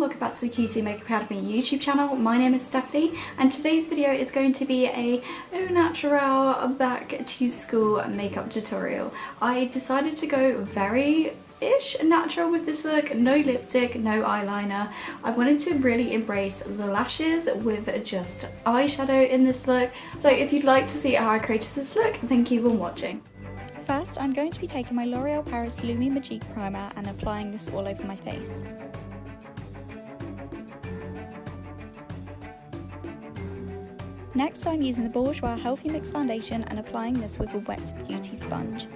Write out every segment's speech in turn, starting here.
welcome back to the QC Makeup Academy YouTube channel. My name is Stephanie and today's video is going to be a au naturel back to school makeup tutorial. I decided to go very-ish natural with this look, no lipstick, no eyeliner. I wanted to really embrace the lashes with just eyeshadow in this look. So if you'd like to see how I created this look, then keep on watching. First, I'm going to be taking my L'Oreal Paris Lumi Magique primer and applying this all over my face. Next, I'm using the Bourjois Healthy Mix Foundation and applying this with a wet beauty sponge.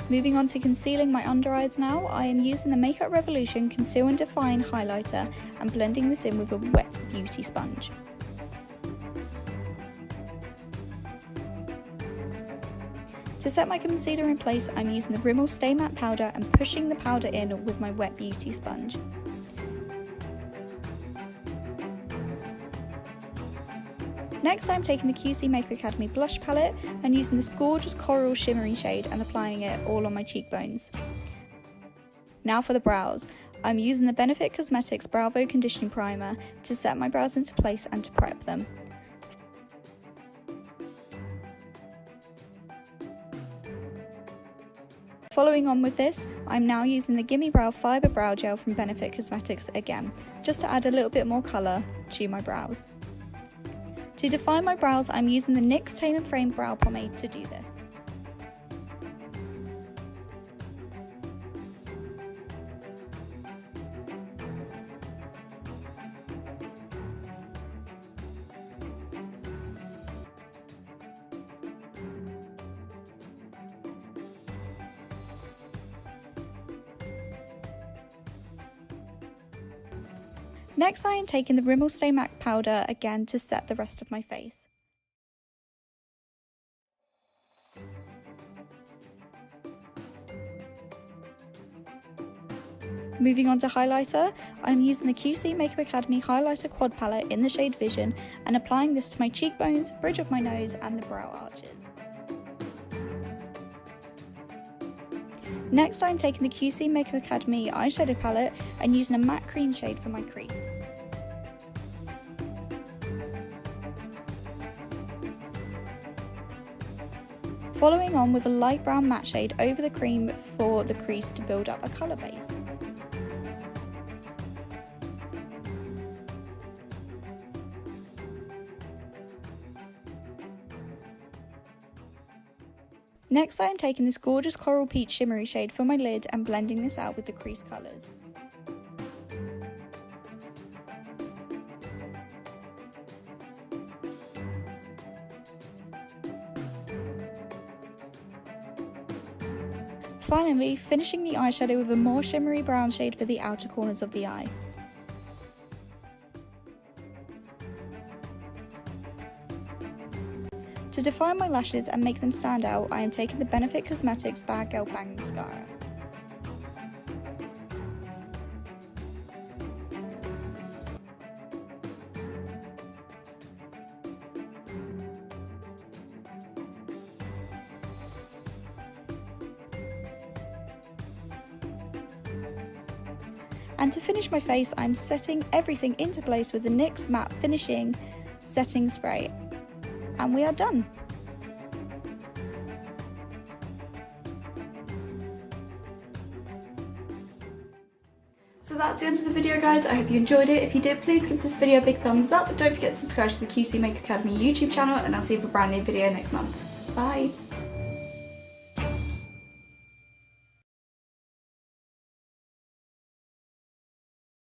Moving on to concealing my under eyes now, I am using the Makeup Revolution Conceal and Define highlighter and blending this in with a wet beauty sponge. To set my concealer in place, I'm using the Rimmel Stay Matte powder and pushing the powder in with my wet beauty sponge. Next, I'm taking the QC Makeup Academy blush palette and using this gorgeous coral shimmery shade and applying it all on my cheekbones. Now for the brows. I'm using the Benefit Cosmetics Bravo Conditioning Primer to set my brows into place and to prep them. Following on with this, I'm now using the Gimme Brow Fibre Brow Gel from Benefit Cosmetics again, just to add a little bit more colour to my brows. To define my brows, I'm using the NYX Tame and Frame Brow Pomade to do this. Next, I am taking the Rimmel Stay Matte powder again to set the rest of my face. Moving on to highlighter, I'm using the QC Makeup Academy Highlighter Quad Palette in the shade Vision and applying this to my cheekbones, bridge of my nose and the brow arches. Next, I'm taking the QC Makeup Academy eyeshadow palette and using a matte cream shade for my crease. Following on with a light brown matte shade over the cream for the crease to build up a colour base. Next, I am taking this gorgeous Coral Peach shimmery shade for my lid and blending this out with the crease colours. Finally, finishing the eyeshadow with a more shimmery brown shade for the outer corners of the eye. To define my lashes and make them stand out, I am taking the Benefit Cosmetics Bad Girl Bang Mascara. And to finish my face, I'm setting everything into place with the NYX Matte Finishing Setting Spray. And we are done. So that's the end of the video, guys. I hope you enjoyed it. If you did, please give this video a big thumbs up. Don't forget to subscribe to the QC Makeup Academy YouTube channel and I'll see you for a brand new video next month. Bye!